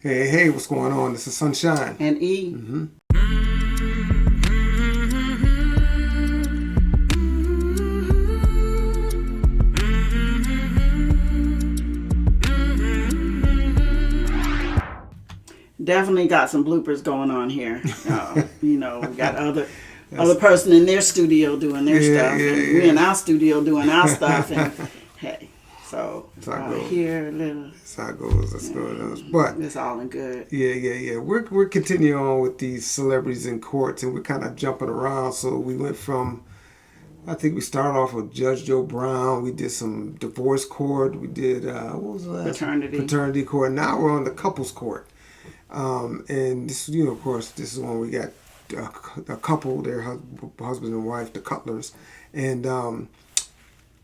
Hey, what's going on? This is Sunshine. And E. Mm-hmm. Definitely got some bloopers going on here. We got other person in their studio doing their stuff, and we in our studio doing our stuff, and hey, so here a little. That's how it goes. That's good. But it's all in good. Yeah. We're continuing on with these celebrities in courts, and we're kind of jumping around. So we went from, I think we started off with Judge Joe Brown. We did some divorce court. We did what was the last? Paternity court. Now we're on the couples court. And this, of course, this is when we got a couple, their husband and wife, the Cutlers, and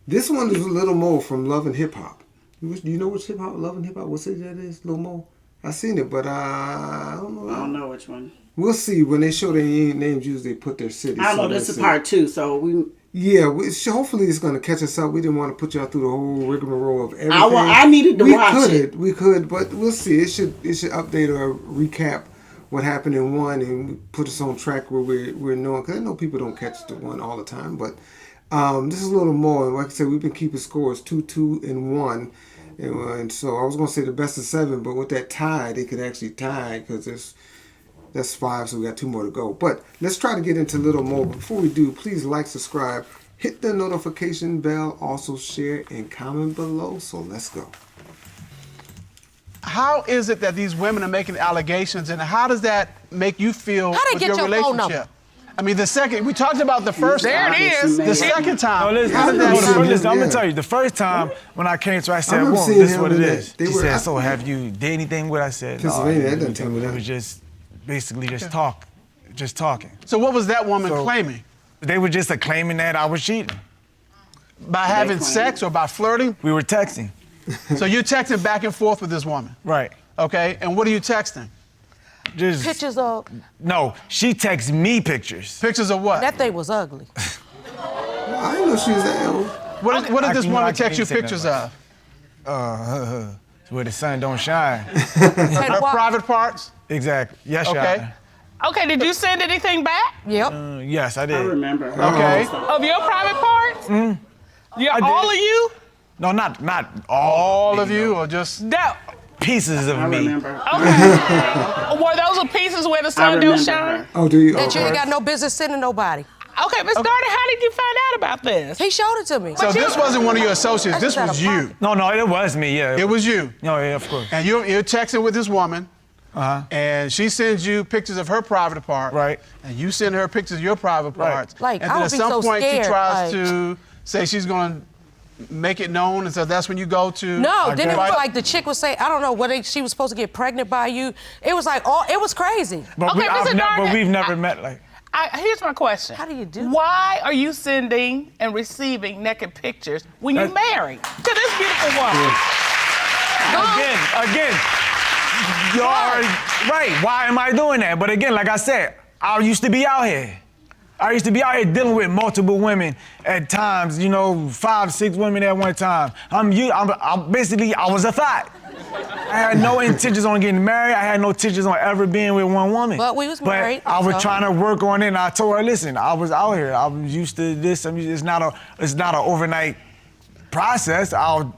this one is a Little Mo from Love and Hip Hop. Do you know which Love and Hip Hop? What city that is, Little Mo? I seen it, but I don't know. I don't know which one. We'll see when they show their names. Usually, they put their city. I know this is part 2, so we. Yeah, hopefully it's going to catch us up. We didn't want to put y'all through the whole rigmarole of everything. I needed to watch it. We could, but we'll see. It should update or recap what happened in one and put us on track where we're knowing. Because I know people don't catch the one all the time, but this is a little more. And like I said, we've been keeping scores 2-2 and 1. And so I was going to say the best of 7, but with that tie, they could actually tie because that's 5, so we got 2 more to go. But let's try to get into a little more. Before we do, please like, subscribe, hit the notification bell, also share and comment below. So let's go. How is it that these women are making allegations, and how does that make you feel with your relationship? I mean, we talked about the first time. There it is. The second time. Listen, I'm going to tell you, the first time when I came to her, I said, "Woman, this is what it is." She said, "So have you did anything with?" I said, Pennsylvania, that doesn't tell me that. It was just basically just talking. So what was that woman claiming? They were just claiming that I was cheating. By having sex or by flirting? We were texting. So you're texting back and forth with this woman? Right. Okay, and what are you texting? Just pictures of... No, she texts me pictures. Pictures of what? That thing was ugly. I didn't know she was that. What did this woman text you pictures of? Where the sun don't shine. Her private parts? Exactly. Yes, okay. Okay, did you send anything back? Yep. Yes, I did. I remember. Okay. Of your private parts? Yeah, all of you? No, not all of you, or just pieces of me. I remember. Okay. Were those the pieces where the sun don't shine? Oh, do you? That you ain't got no business sending nobody. Okay, Miss Darden, how did you find out about this? He showed it to me. So this wasn't one of your associates. This was you. No, it was me. Yeah. It was you. No, yeah, of course. And you're texting with this woman. And she sends you pictures of her private part. Right. And you send her pictures of your private parts. Like, and then I would at be some so point scared, she tries to say she's going to make it known, and so that's when you go to. No, then it was like the chick would say, I don't know whether she was supposed to get pregnant by you. It was like, it was crazy. But, okay, but we've never met like. Here's my question. How do you do that? Why are you sending and receiving naked pictures when you're married to this beautiful woman? Again, you are right. Why am I doing that? But again, like I said, I used to be out here. I used to be out here dealing with multiple women at times, 5, 6 women at one time. I was a thought. I had no intentions on getting married. I had no intentions on ever being with one woman. But we was married. I was trying to work on it, and I told her, listen, I was out here. I was used to this. I mean, it's not an overnight process. I'll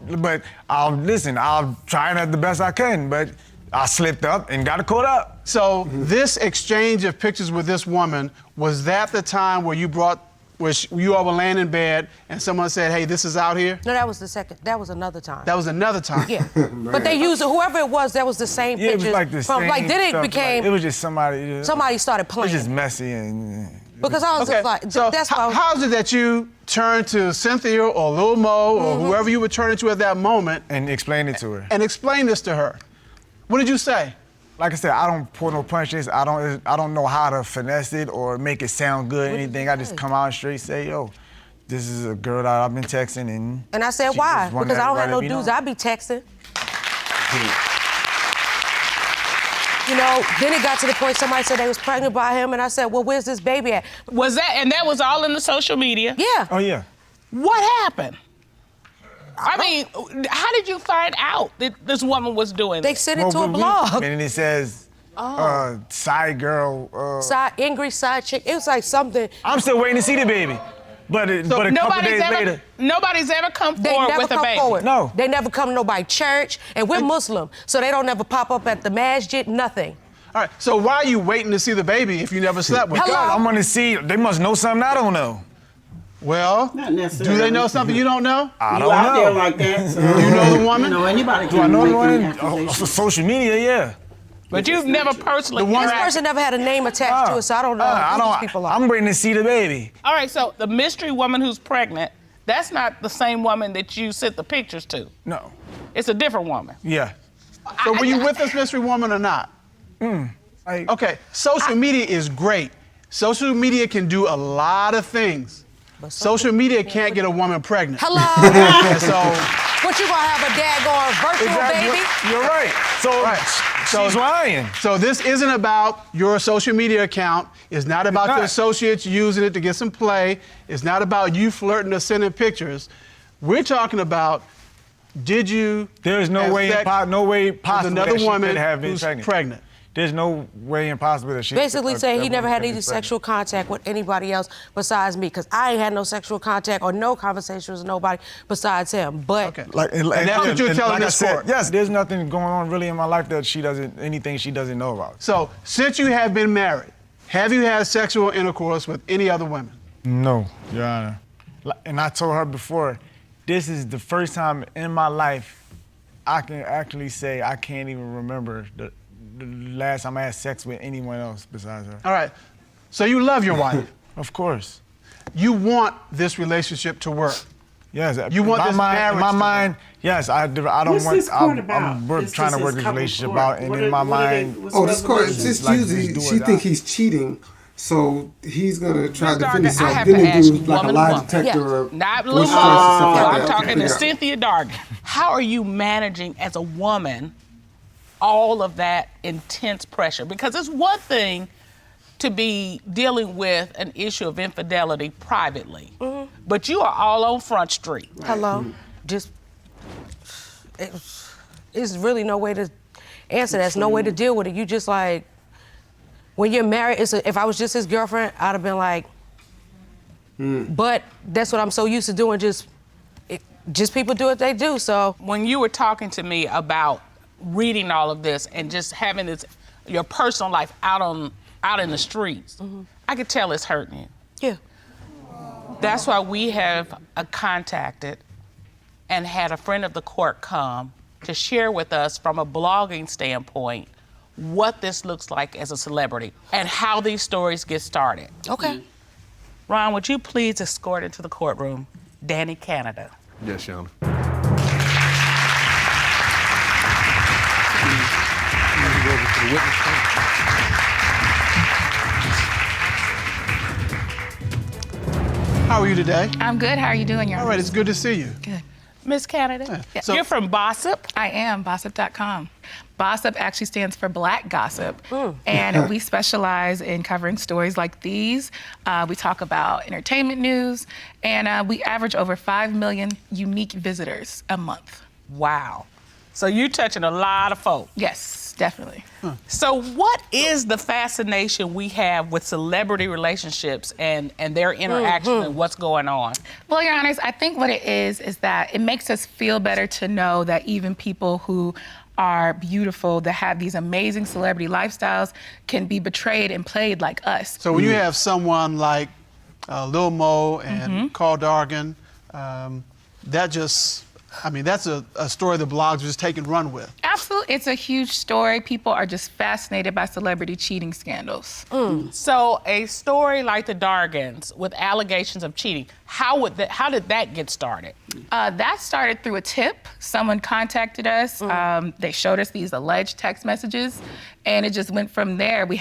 try it the best I can, but I slipped up and got caught up. So this exchange of pictures with this woman, was that the time where you all were laying in bed and someone said, hey, this is out here? No, that was the second. That was another time. That was another time? Yeah. But they used it, whoever it was, that was the same pictures. It was like the same then it stuff, became... it was just somebody... Somebody started playing. It was just messy and... Because I was just like... So that's how is it that you turned to Cynthia or Lil Mo or whoever you were turning to at that moment... And explain it to her. And explain this to her. What did you say? Like I said, I don't pull no punches. I don't know how to finesse it or make it sound good or anything. I just come out and straight say, yo, this is a girl that I've been texting and I said, why? Because I don't have no dudes I be texting. Then it got to the point somebody said they was pregnant by him, and I said, well, where's this baby at? And that was all in the social media? Yeah. Oh, yeah. What happened? I mean, how did you find out that this woman was doing They this? sent it to a blog. And it says, side girl. Angry side chick. It was like something. I'm still waiting to see the baby. But a couple days later. Nobody's ever come They forward never with a come baby. forward. No. They never come to nobody's church, and we're Muslim, so they don't ever pop up at the masjid, nothing. All right, so why are you waiting to see the baby if you never slept with her? Hello? God, I'm gonna see. They must know something I don't know. Well, Not necessarily. do they know something you don't know? I You don't out there know. like that. So, Do you know the woman? You know, anybody Do I can know make the an one? Oh, accusation. social media, yeah. But you've never personally. This person never had a name attached to it, so I don't know who these people are. I'm waiting to see the baby. All right, so the mystery woman who's pregnant, that's not the same woman that you sent the pictures to. No. It's a different woman. Yeah. So were you with this mystery woman or not? Okay, social media is great. Social media can do a lot of things. Social media can't get a woman pregnant. Hello? And so, What, you gonna have a daggone virtual baby? You're right. So she's lying. so this isn't about your social media account. It's not about not. your associates using it to get some play. It's not about you flirting or sending pictures. We're talking about, did you There's no have way, sex no way with possible another that she woman could have been who's pregnant. pregnant? There's no way impossible that she Basically saying he that never woman had could any be sexual contact with anybody else besides me, because I ain't had no sexual contact or no conversations with nobody besides him. But Okay. And that's what you're telling like I this said, court. yes, there's nothing going on really in my life that anything she doesn't know about. So, since you have been married, have you had sexual intercourse with any other women? No, Your Honor. And I told her before, this is the first time in my life I can actually say I can't even remember the last time I had sex with anyone else besides her. All right. So you love your wife. Of course. You want this relationship to work. Yes. You want my this mind, marriage in my to mind, yes, I don't What's want. this court about? I'm trying to work this relationship out, and in my mind, This court, it's just like, usually, just do she it think out. he's cheating, so he's gonna try to defend Dargan, I himself. have Then to they ask do like a woman to lie woman. detector Yeah. or Not voice Lou test and stuff No, like I'm that. talking to Yeah. Cynthia Dargan. How are you managing as a woman all of that intense pressure? Because it's one thing to be dealing with an issue of infidelity privately, but you are all on Front Street. hello, just it's really no way to answer that. There's no way to deal with it. You just like, when you're married, if I was just his girlfriend, I'd have been like, but that's what I'm so used to doing. Just people do what they do. So When you were talking to me about reading all of this and just having your personal life out in the streets, I could tell it's hurting you. yeah, That's why we have contacted and had a friend of the court come to share with us from a blogging standpoint what this looks like as a celebrity and how these stories get started. okay. Ron, would you please escort into the courtroom Danny Canada? Yes, Your Honor. How are you today? I'm good. How are you doing, Your All Honor? right, it's good to see you. Good. Miss Canada, Yeah. So- you're from Bossip. I am, Bossip.com. Bossip actually stands for Black Gossip, and we specialize in covering stories like these. We talk about entertainment news, and we average over 5 million unique visitors a month. Wow. So you're touching a lot of folk. Yes, definitely. So what is the fascination we have with celebrity relationships and their interaction and what's going on? Well, Your Honors, I think what it is that it makes us feel better to know that even people who are beautiful, that have these amazing celebrity lifestyles, can be betrayed and played like us. So when you have someone like Lil Mo and Carl Dargan, that just, I mean, that's a story the blogs just take and run with. Absolutely. It's a huge story. People are just fascinated by celebrity cheating scandals. So a story like the Dargans with allegations of cheating, how did that get started? That started through a tip. Someone contacted us. They showed us these alleged text messages, and it just went from there. We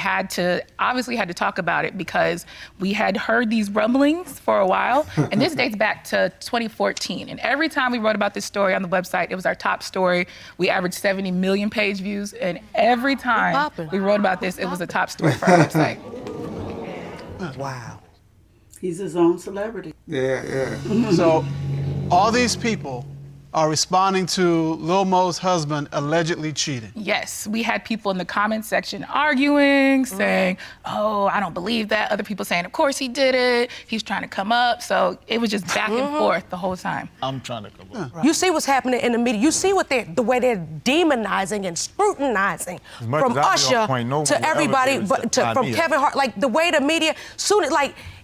obviously had to talk about it because we had heard these rumblings for a while, and this dates back to 2014. And every time we wrote about this story on the website, it was our top story. We averaged 70 million page views, and every time we wrote about this, it was a top story for our website. Wow. He's his own celebrity. Yeah. So all these people are responding to Lil Mo's husband allegedly cheating. Yes, we had people in the comment section arguing, saying, oh, I don't believe that. Other people saying, of course he did it. He's trying to come up. So it was just back and forth the whole time. I'm trying to come up. You see what's happening in the media. You see the way they're demonizing and scrutinizing much from as I be on Usher point, no one to will ever everybody, be able to but tie from me up. Kevin Hart. Like the way the media,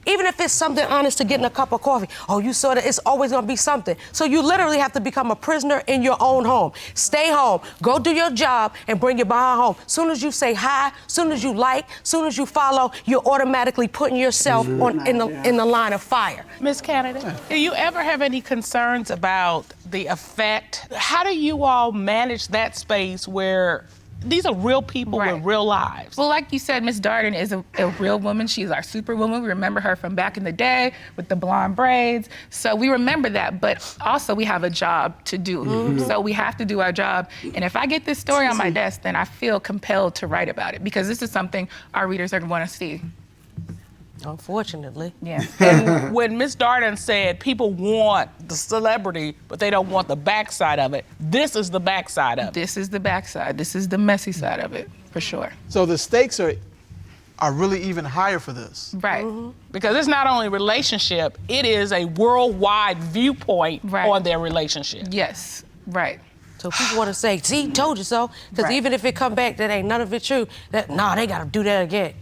even if it's something honest to getting a cup of coffee, oh, you saw that, it's always gonna be something. So you literally have to become a prisoner in your own home. Stay home, go do your job, and bring your behind home. Soon as you say hi, soon as you like, soon as you follow, you're automatically putting yourself in the line of fire. Miss Canada, do you ever have any concerns about the effect? How do you all manage that space where these are real people with real lives? Well, like you said, Miss Darden is a real woman. She's our superwoman. We remember her from back in the day with the blonde braids. So we remember that, but also we have a job to do. So we have to do our job. And if I get this story on my desk, then I feel compelled to write about it because this is something our readers are going to want to see. Unfortunately. Yeah. And when Miss Darden said people want the celebrity, but they don't want the backside of it, this is the backside of it. This is the backside. This is the messy side of it, for sure. So the stakes are really even higher for this. Right. Because it's not only relationship, it is a worldwide viewpoint on their relationship. Yes, right. So people want to say, see, told you so. Because even if it come back that ain't none of it true, they got to do that again.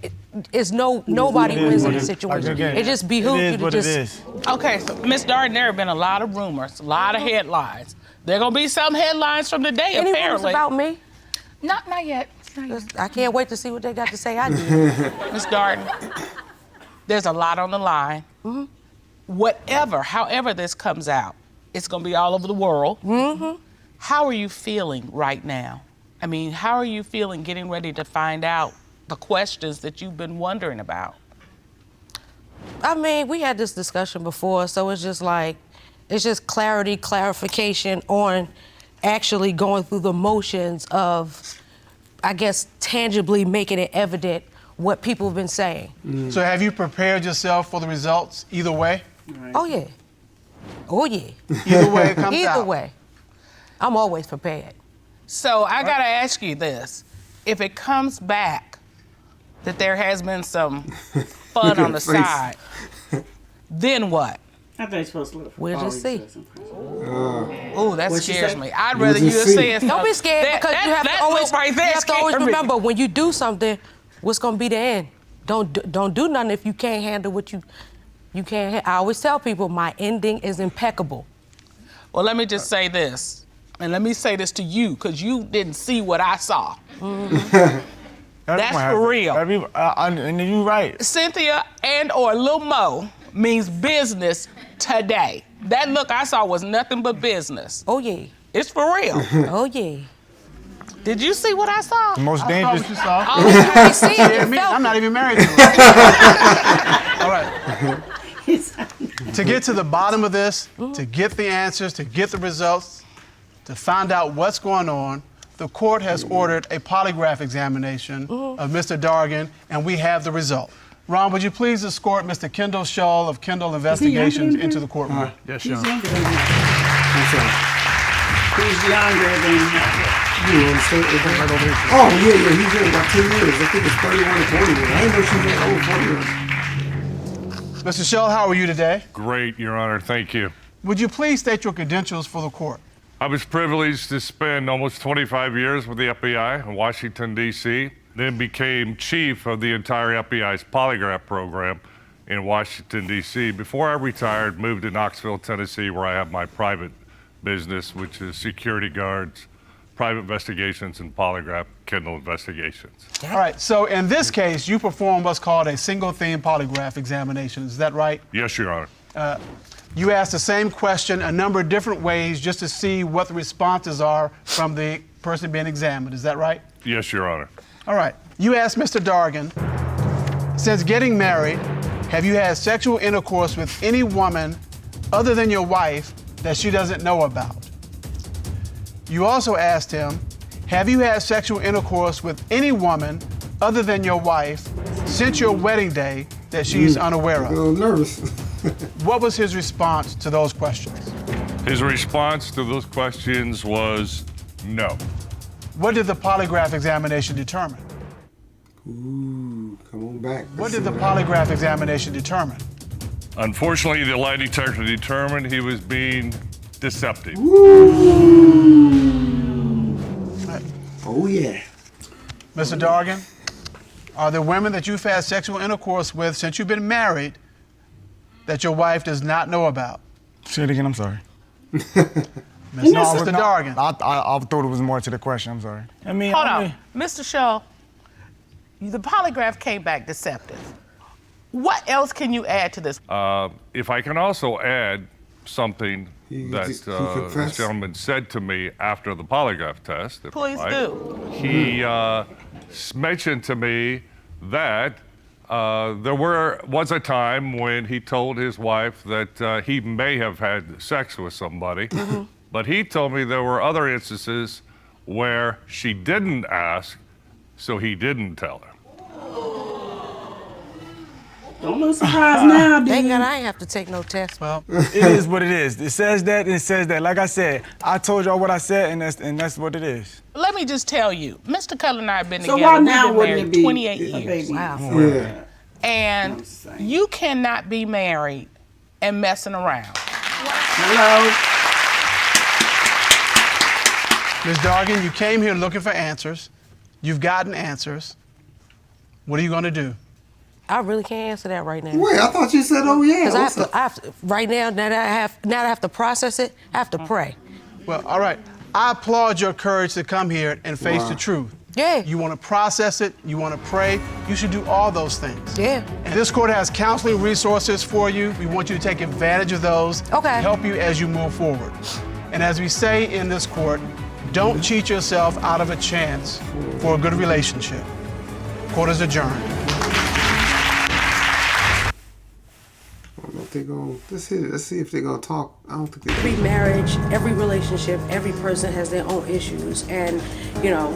Nobody wins in this situation. It just behooves you to just. Okay, so Miss Darden, there have been a lot of rumors, a lot of headlines. There gonna be some headlines from the day, Any rumors apparently. about me? Not yet. Not yet. I can't wait to see what they got to say. I do. Miss Darden, there's a lot on the line. However this comes out, it's gonna be all over the world. How are you feeling right now? I mean, how are you feeling getting ready to find out the questions that you've been wondering about? I mean, we had this discussion before, so it's just clarification on actually going through the motions of, I guess, tangibly making it evident what people have been saying. So have you prepared yourself for the results either way? Oh, yeah. Oh, yeah. Either way it comes out. Either way. I'm always prepared. So I gotta ask you this. If it comes back that there has been some fun on the side, then what? I think you're supposed to look. We'll just see. Oh, that What'd she scares say? me. I'd rather you just have see. said Don't be scared because you have to always, right there you have to always scared me. remember when you do something, what's gonna be the end. Don't do nothing if you can't handle what you can't. I always tell people my ending is impeccable. Well, let me just say this, and let me say this to you, because you didn't see what I saw. That's for real. And you're right. Cynthia or Lil Mo means business today. That look I saw was nothing but business. Oh yeah. It's for real. Oh yeah. Did you see what I saw? The most I dangerous. what you saw. I see it. Yeah, You me, felt I'm it. not even married to her. All right. To get to the bottom of this, to get the answers, to get the results, to find out what's going on, the court has ordered a polygraph examination of Mr. Dargan, and we have the result. Ron, would you please escort Mr. Kendall Shull of Kendall Investigations into the courtroom? Yes, He's sure. younger than that. He's younger than that. You understand? Oh, yeah, he's in about 10 years. I think it's 31 or 41. I didn't know she was over 40. Mr. Shull, how are you today? Great, Your Honor. Thank you. Would you please state your credentials for the court? I was privileged to spend almost 25 years with the FBI in Washington, D.C., then became chief of the entire FBI's polygraph program in Washington, D.C. Before I retired, moved to Knoxville, Tennessee, where I have my private business, which is security guards, private investigations, and polygraph Kendall Investigations. All right, so in this case, you perform what's called a single theme polygraph examination. Is that right? Yes, Your Honor. You ask the same question a number of different ways just to see what the responses are from the person being examined. Is that right? Yes, Your Honor. All right. You ask Mr. Dargan, since getting married, have you had sexual intercourse with any woman other than your wife that she doesn't know about? You also asked him, have you had sexual intercourse with any woman other than your wife since your wedding day that she's unaware A of? little nervous. What was his response to those questions? His response to those questions was no. What did the polygraph examination determine? Ooh, come on back. What did the polygraph examination determine? Unfortunately, the lie detector determined he was being deceptive. Right. Oh, yeah. Mr. Dargan, are there women that you've had sexual intercourse with since you've been married that your wife does not know about? Say it again, I'm sorry. Mr. Dargan. I thought it was more to the question, I'm sorry. I mean, Hold on. Mr. Shaw, the polygraph came back deceptive. What else can you add to this? If I can also add something that he this confessed? gentleman said to me after the polygraph test. if I Please might. do. He mentioned to me that there was a time when he told his wife that he may have had sex with somebody, but he told me there were other instances where she didn't ask, so he didn't tell her. Don't look surprised now, dude. Thank God I ain't have to take no test. Well, It is what it is. It says that, and it says that. Like I said, I told y'all what I said, and that's what it is. Let me just tell you, Mr. Cutler and I have been So together. why now We've wouldn't been it married be 28 a years. baby? Wow. Yeah. And you cannot be married and messing around. Hello? Ms. Dargan, you came here looking for answers. You've gotten answers. What are you going to do? I really can't answer that right now. Wait, I thought you said, oh, yeah. Because What's I have to, right now that I have to process it, I have to pray. Well, all right. I applaud your courage to come here and face the truth. Yeah. You want to process it. You want to pray. You should do all those things. Yeah. And this court has counseling resources for you. We want you to take advantage of those to Okay. help you as you move forward. And as we say in this court, don't cheat yourself out of a chance for a good relationship. Court is adjourned. I don't know if they're going to, let's hit it. Let's see if they're going to talk. I don't think they're Every marriage, every relationship, every person has their own issues, and you know,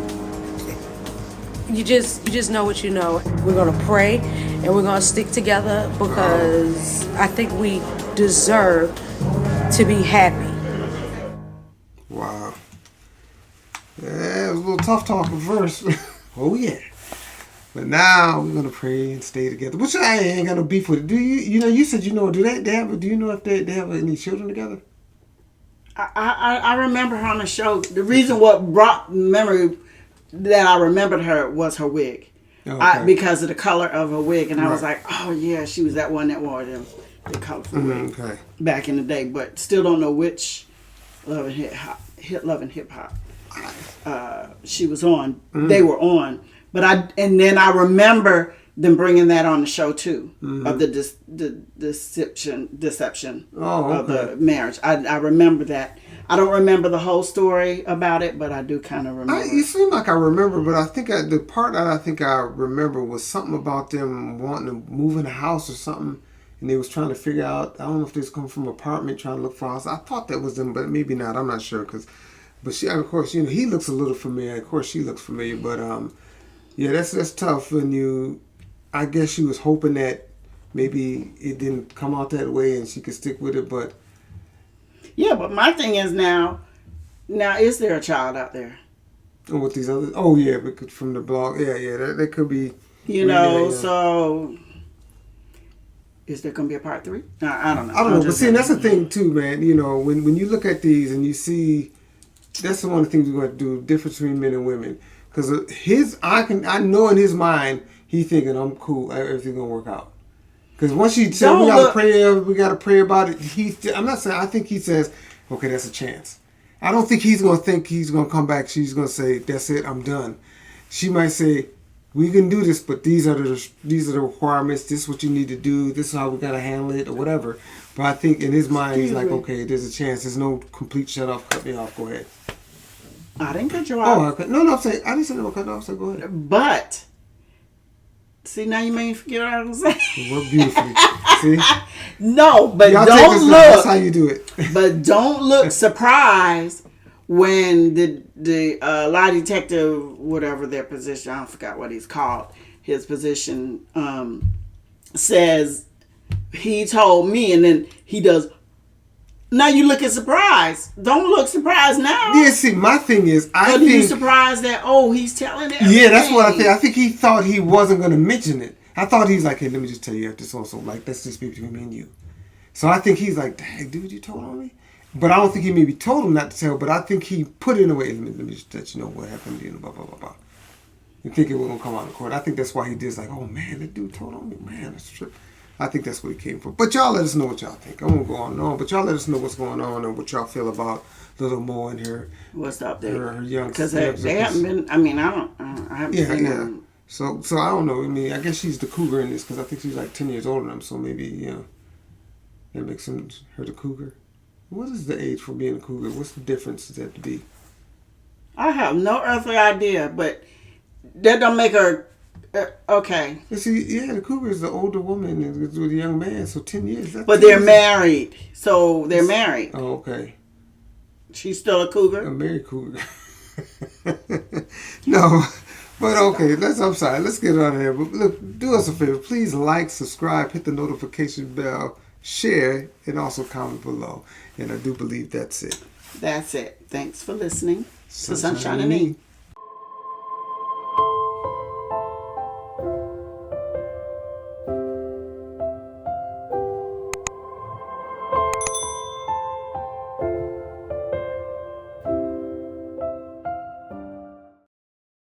you just know what you know. We're gonna pray, and we're gonna stick together because I think we deserve to be happy. Wow. Yeah, it was a little tough talking first. Oh, yeah. But now we're gonna pray and stay together. Which I ain't got no beef with it. Do you? You know, you said you know. Do you know if they have any children together? I remember her on the show. The reason what brought memory that I remembered her was her wig. Okay. Because of the color of her wig. And I was Right. like, oh, yeah, she was that one that wore them. The colorful wig Okay. back in the day. But still don't know which Love and Hip Hop she was on. They were on. But then I remember them bringing that on the show too, of the deception of the marriage. I remember that. I don't remember the whole story about it, but I do kind of remember. You seem like I remember, but I think the part that I think I remember was something about them wanting to move in a house or something, and they was trying to figure out. I don't know if they was coming from an apartment trying to look for a house. I thought that was them, but maybe not. I'm not sure but she, of course, you know, he looks a little familiar. Of course, she looks familiar, but yeah, that's tough when you. I guess she was hoping that maybe it didn't come out that way and she could stick with it, but. Yeah, but my thing is now is there a child out there? And with these others, oh yeah, because from the blog, yeah, that could be. You know, so is there gonna be a part 3? I don't know. I don't know, but see, that's the thing too, man. You know, when you look at these and you see, that's one of the things we're going to do, difference between men and women, because I know in his mind he thinking I'm cool, everything's gonna work out. Because once she said we gotta pray about it, I'm not saying, I think he says, okay, that's a chance. I don't think he's gonna think he's gonna come back. She's gonna say, that's it, I'm done. She might say, we can do this, but these are the requirements. This is what you need to do. This is how we gotta handle it, or whatever. But I think in his mind, he's like, okay, there's a chance. There's no complete shut off. Cut me off. Go ahead. I didn't cut you off. Oh, okay. No, I'm saying I didn't say no cut off. So go ahead. But see, now you made me forget what I was saying. Work beautifully. See? No, but Y'all don't take this look. That's how you do it. But don't look surprised when the lie detective, whatever their position, I forgot what he's called, his position, says he told me, and then he does, Now you looking surprised. Don't look surprised now. Yeah, see, my thing is, I But you think... surprised that, he's telling everything. Yeah, that's what I think. I think he thought he wasn't going to mention it. I thought he's like, hey, let me just tell you after so like, let's just be between me and you. So I think he's like, dang, dude, you told on me? But I don't think he maybe told him not to tell, but I think he put it in a way, let me just let you know what happened, blah, blah, blah, blah. You think it was going to come out in court. I think that's why he did. Like, oh, man, that dude told on me. Man, that's true. I think that's what he came from. But y'all let us know what y'all think. I won't go on and on, but y'all let us know what's going on and what y'all feel about Little Mo and her. What's the update? Her young because they haven't been. I mean, I haven't seen them. So I don't know. I mean, I guess she's the cougar in this because I think she's like 10 years older than him. So maybe that makes her the cougar. What is the age for being a cougar? What's the difference does that to be? I have no earthly idea, but that don't make her. Okay. See, the cougar is the older woman with a young man, so 10 years. But they're married, so they're married. Oh, okay. She's still a cougar? A married cougar. No, but okay, I'm sorry, let's get on here. But look, do us a favor. Please like, subscribe, hit the notification bell, share, and also comment below. And I do believe that's it. That's it. Thanks for listening. Sunshine and Me.